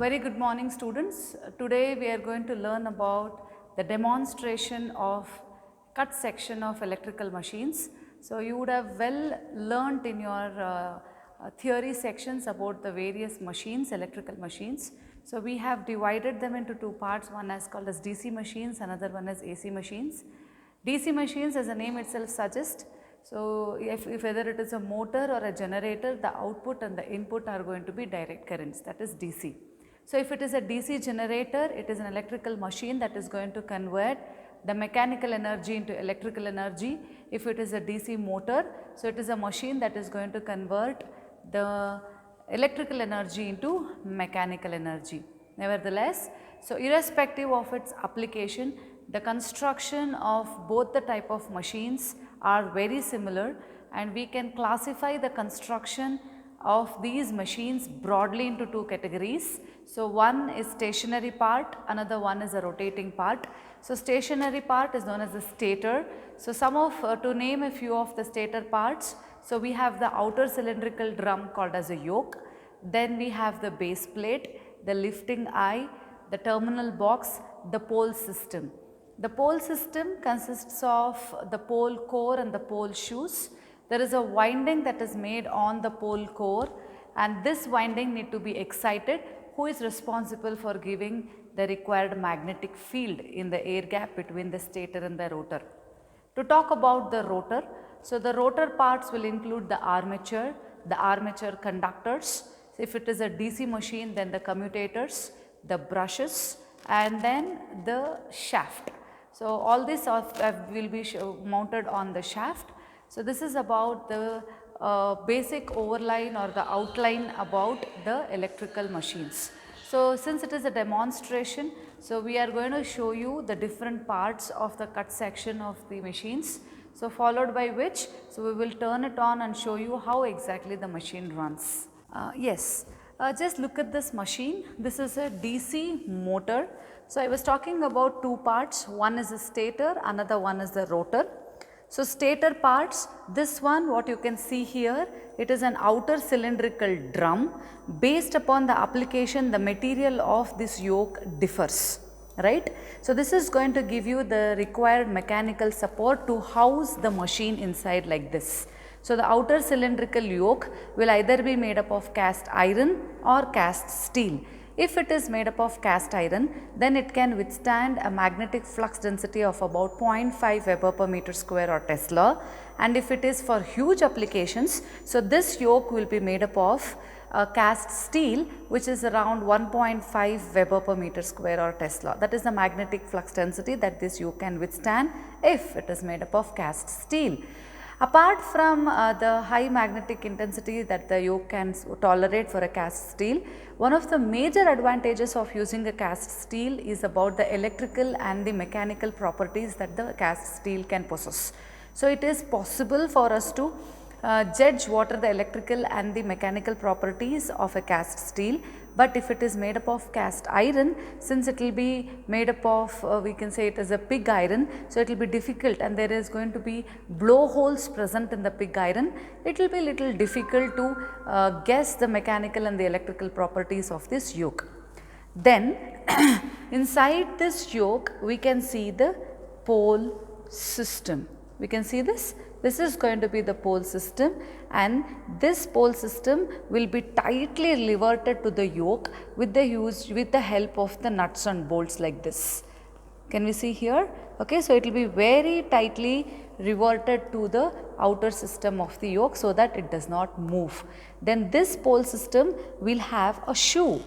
Very good morning, students. Today we are going to learn about the demonstration of cut section of electrical machines. So, you would have well learnt in your theory sections about the various machines, electrical machines. So, we have divided them into two parts, one is called as DC machines, another one is AC machines. DC machines, as the name itself suggests, so if whether it is a motor or a generator, the output and the input are going to be direct currents, that is DC. So, if it is a DC generator, it is an electrical machine that is going to convert the mechanical energy into electrical energy. If it is a DC motor, so it is a machine that is going to convert the electrical energy into mechanical energy. Nevertheless, so irrespective of its application, the construction of both the type of machines are very similar, and we can classify the construction of these machines broadly into two categories. So, one is stationary part, another one is a rotating part. So, stationary part is known as the stator. So, to name a few of the stator parts, so we have the outer cylindrical drum called as a yoke, then we have the base plate, the lifting eye, the terminal box, the pole system. The pole system consists of the pole core and the pole shoes. There is a winding that is made on the pole core, and this winding need to be excited. Who is responsible for giving the required magnetic field in the air gap between the stator and the rotor? To talk about the rotor, so the rotor parts will include the armature conductors. If it is a DC machine, then the commutators, the brushes, and then the shaft. So, all this will be mounted on the shaft. So, this is about the basic overline or the outline about the electrical machines. So, since it is a demonstration, so we are going to show you the different parts of the cut section of the machines. So, followed by which, so we will turn it on and show you how exactly the machine runs. Just look at this machine. This is a DC motor. So, I was talking about two parts, one is the stator, another one is the rotor. So, stator parts, this one what you can see here, it is an outer cylindrical drum. Based upon the application, the material of this yoke differs, right. So, this is going to give you the required mechanical support to house the machine inside like this. So, the outer cylindrical yoke will either be made up of cast iron or cast steel. If it is made up of cast iron, then it can withstand a magnetic flux density of about 0.5 Weber per meter square or Tesla, and if it is for huge applications, so this yoke will be made up of cast steel, which is around 1.5 Weber per meter square or Tesla. That is the magnetic flux density that this yoke can withstand if it is made up of cast steel. Apart from the high magnetic intensity that the yoke can tolerate for a cast steel, one of the major advantages of using a cast steel is about the electrical and the mechanical properties that the cast steel can possess. So, it is possible for us to judge what are the electrical and the mechanical properties of a cast steel, but if it is made up of cast iron, since it will be made up of we can say it is a pig iron, so it will be difficult, and there is going to be blowholes present in the pig iron. It will be little difficult to guess the mechanical and the electrical properties of this yoke. Then inside this yoke we can see the pole system. We can see this. This is going to be the pole system, and this pole system will be tightly riveted to the yoke with the help of the nuts and bolts like this. Can we see here? Okay, so it will be very tightly riveted to the outer system of the yoke so that it does not move. Then this pole system will have a shoe.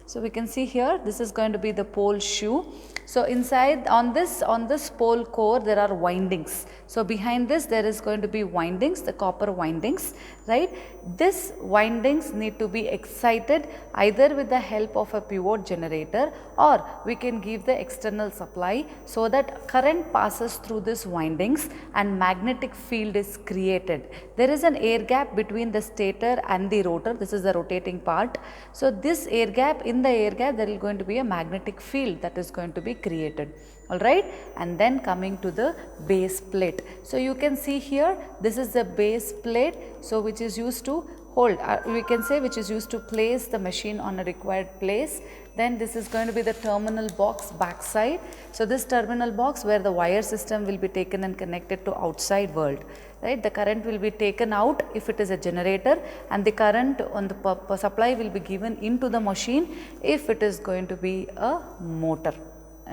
So, we can see here this is going to be the pole shoe. So, inside on this pole core there are windings. So, behind this there is going to be windings, the copper windings, right. This windings need to be excited either with the help of a pivot generator, or we can give the external supply so that current passes through this windings and magnetic field is created. There is an air gap between the stator and the rotor. This is the rotating part. So, this air gap, in the air gap there is going to be a magnetic field that is going to be created, alright. And then coming to the base plate. So, you can see here this is the base plate, so which is used to hold, we can say, which is used to place the machine on a required place. Then this is going to be the terminal box backside. So this terminal box where the wire system will be taken and connected to outside world, right. The current will be taken out if it is a generator, and the current on the supply will be given into the machine if it is going to be a motor.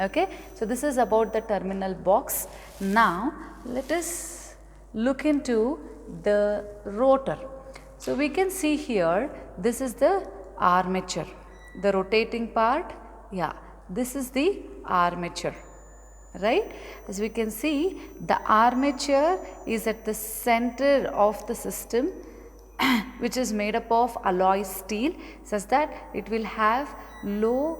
Okay. So this is about the terminal box. Now let us look into the rotor. So we can see here, this is the armature, the rotating part, yeah, this is the armature, right. As we can see, the armature is at the center of the system which is made up of alloy steel, such that it will have low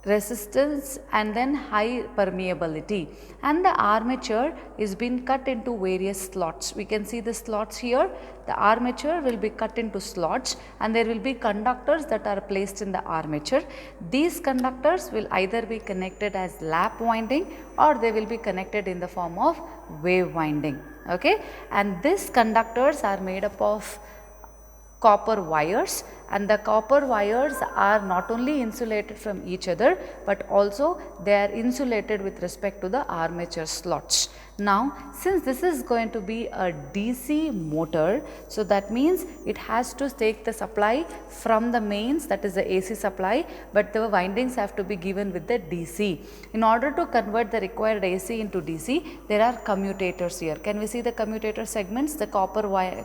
resistance and then high permeability, and the armature is been cut into various slots. We can see the slots here. The armature will be cut into slots, and there will be conductors that are placed in the armature. These conductors will either be connected as lap winding, or they will be connected in the form of wave winding. Okay, and these conductors are made up of copper wires, and the copper wires are not only insulated from each other, but also they are insulated with respect to the armature slots. Now since this is going to be a DC motor, so that means it has to take the supply from the mains, that is the AC supply, but the windings have to be given with the DC. In order to convert the required AC into DC, there are commutators here. Can we see the commutator segments, the copper wire,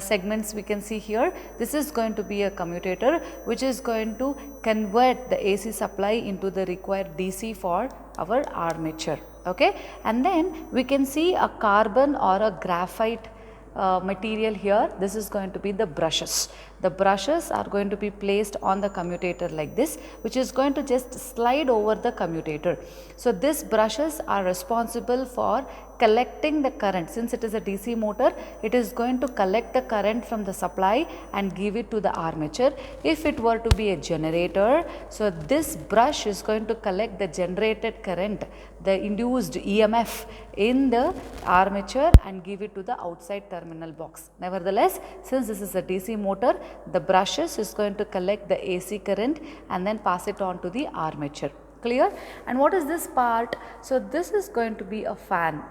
segments we can see here. This is going to be a commutator which is going to convert the AC supply into the required DC for our armature. Okay, and then we can see a carbon or a graphite material here. This is going to be the brushes. The brushes are going to be placed on the commutator like this, which is going to just slide over the commutator. So these brushes are responsible for collecting the current. Since it is a DC motor, it is going to collect the current from the supply and give it to the armature. If it were to be a generator, so this brush is going to collect the generated current, the induced EMF in the armature, and give it to the outside terminal box. Nevertheless, since this is a DC motor, the brushes is going to collect the AC current and then pass it on to the armature. Clear? And what is this part? So this is going to be a fan.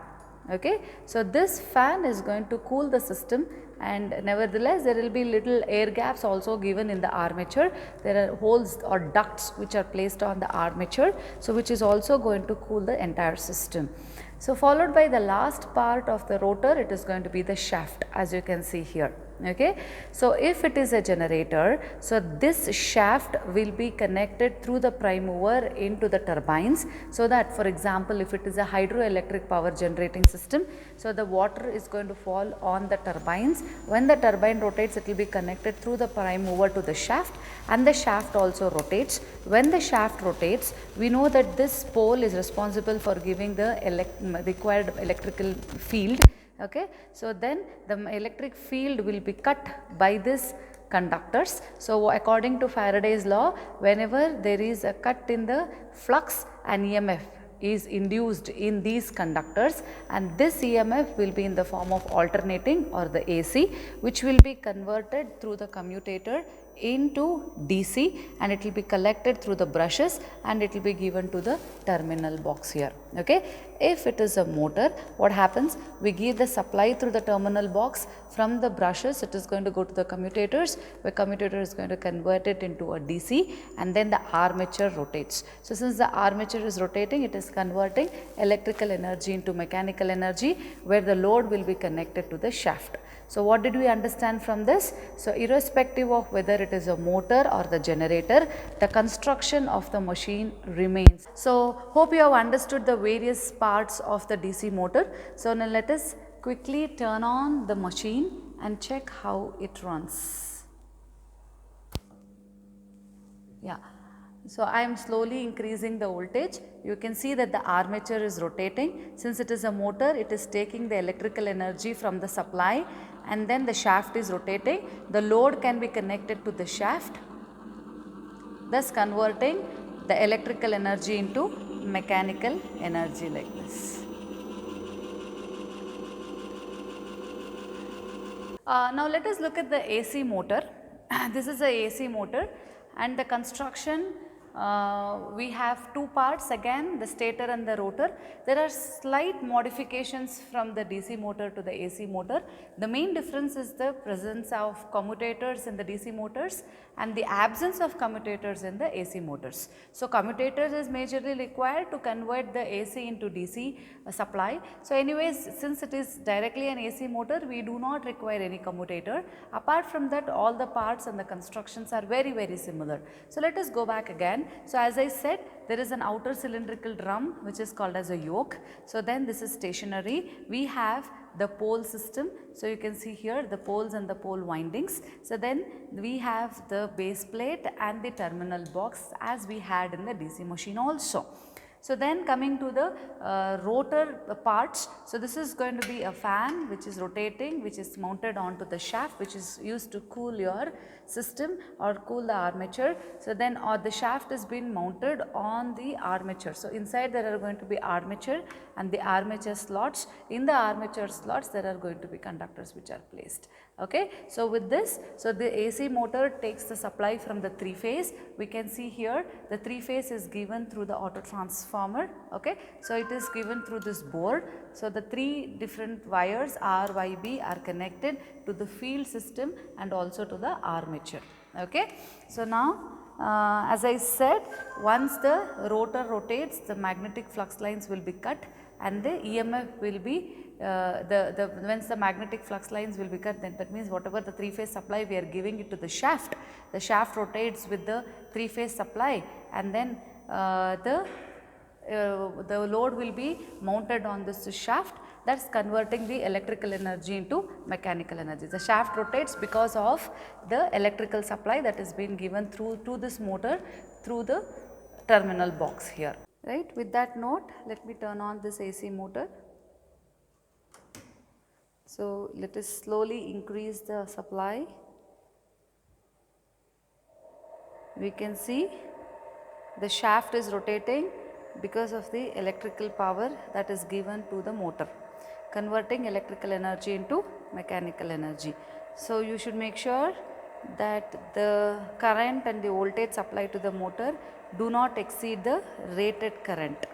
Okay, so this fan is going to cool the system, and nevertheless there will be little air gaps also given in the armature. There are holes or ducts which are placed on the armature, so which is also going to cool the entire system. So followed by the last part of the rotor, it is going to be the shaft, as you can see here. Okay, so if it is a generator, so this shaft will be connected through the prime mover into the turbines, so that, for example, if it is a hydroelectric power generating system, so the water is going to fall on the turbines. When the turbine rotates, it will be connected through the prime mover to the shaft, and the shaft also rotates. When the shaft rotates, we know that this pole is responsible for giving the required electrical field. Okay, so then the electric field will be cut by this conductors. So according to Faraday's law, whenever there is a cut in the flux, an EMF is induced in these conductors, and this EMF will be in the form of alternating or the AC, which will be converted through the commutator into DC, and it will be collected through the brushes and it will be given to the terminal box here. Okay. If it is a motor, what happens? We give the supply through the terminal box. From the brushes, it is going to go to the commutators, where commutator is going to convert it into a DC, and then the armature rotates. So since the armature is rotating, it is converting electrical energy into mechanical energy, where the load will be connected to the shaft. So what did we understand from this? So irrespective of whether it is a motor or the generator, the construction of the machine remains. So hope you have understood the various parts of the DC motor. So now let us quickly turn on the machine and check how it runs. Yeah. So I am slowly increasing the voltage. You can see that the armature is rotating. Since it is a motor, it is taking the electrical energy from the supply, and then the shaft is rotating. The load can be connected to the shaft, thus converting the electrical energy into mechanical energy like this. Now let us look at the AC motor. This is a AC motor, and the construction, we have two parts again, the stator and the rotor. There are slight modifications from the DC motor to the AC motor. The main difference is the presence of commutators in the DC motors and the absence of commutators in the AC motors. So, commutators is majorly required to convert the AC into DC supply. So, anyways, since it is directly an AC motor, we do not require any commutator. Apart from that, all the parts and the constructions are very similar. So, let us go back again. So, as I said, there is an outer cylindrical drum which is called as a yoke. So, then this is stationary. We have the pole system. So, you can see here the poles and the pole windings. So, then we have the base plate and the terminal box as we had in the DC machine also. So, then coming to the rotor parts. So, this is going to be a fan which is rotating, which is mounted onto the shaft, which is used to cool your system or cool the armature. So, then the shaft has been mounted on the armature. So, inside there are going to be armature and the armature slots. In the armature slots there are going to be conductors which are placed. Okay. So, with this, so the AC motor takes the supply from the 3-phase. We can see here the 3-phase is given through the auto transformer. Okay. So, it is given through this board. So, the 3 different wires R, Y, B are connected to the field system and also to the armature. Okay. So, now as I said, once the rotor rotates, the magnetic flux lines will be cut and the EMF will be once the magnetic flux lines will be cut, then that means whatever the 3-phase supply we are giving it to the shaft rotates with the 3-phase supply, and then the load will be mounted on this shaft, that is converting the electrical energy into mechanical energy. The shaft rotates because of the electrical supply that is being given through to this motor through the terminal box here. Right. With that note, let me turn on this AC motor. So, let us slowly increase the supply. We can see the shaft is rotating because of the electrical power that is given to the motor, converting electrical energy into mechanical energy. So, you should make sure that the current and the voltage supplied to the motor do not exceed the rated current.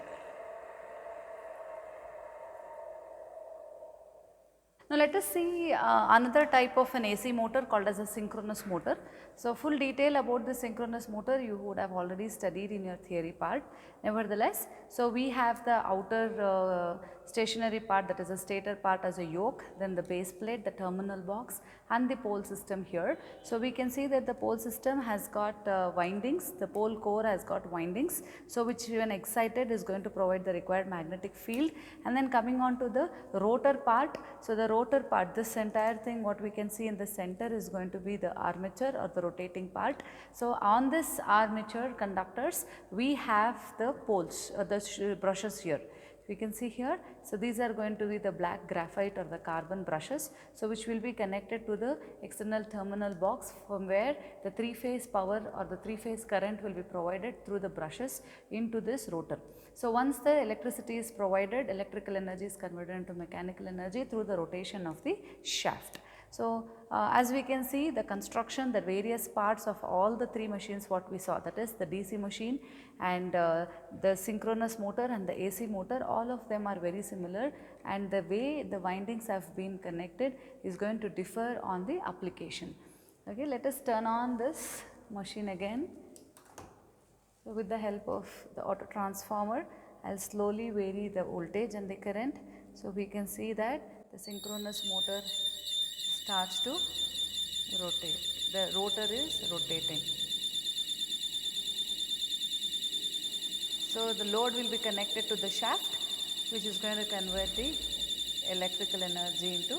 Now, let us see another type of an AC motor called as a synchronous motor. So, full detail about the synchronous motor you would have already studied in your theory part. Nevertheless, so we have the outer stationary part, that is a stator part, as a yoke, then the base plate, the terminal box and the pole system here. So, we can see that the pole system has got windings, the pole core has got windings. So, which when excited is going to provide the required magnetic field, and then coming on to the rotor part. So, the rotor part, this entire thing what we can see in the center is going to be the armature or the rotating part. So, on this armature conductors we have the poles, the brushes here. We can see here. So, these are going to be the black graphite or the carbon brushes. So, which will be connected to the external terminal box, from where the 3-phase power or the 3-phase current will be provided through the brushes into this rotor. So, once the electricity is provided, electrical energy is converted into mechanical energy through the rotation of the shaft. So, as we can see, the construction, the various parts of all the 3 machines what we saw, that is the DC machine and the synchronous motor and the AC motor, all of them are very similar, and the way the windings have been connected is going to differ on the application. Okay, let us turn on this machine again. So, with the help of the auto transformer, I will slowly vary the voltage and the current. So, we can see that the synchronous motor starts to rotate. The rotor is rotating. So, the load will be connected to the shaft, which is going to convert the electrical energy into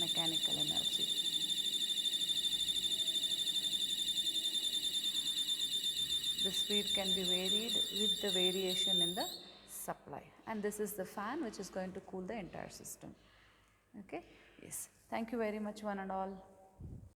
mechanical energy. The speed can be varied with the variation in the supply, and this is the fan which is going to cool the entire system. Okay? Yes. Thank you very much one and all.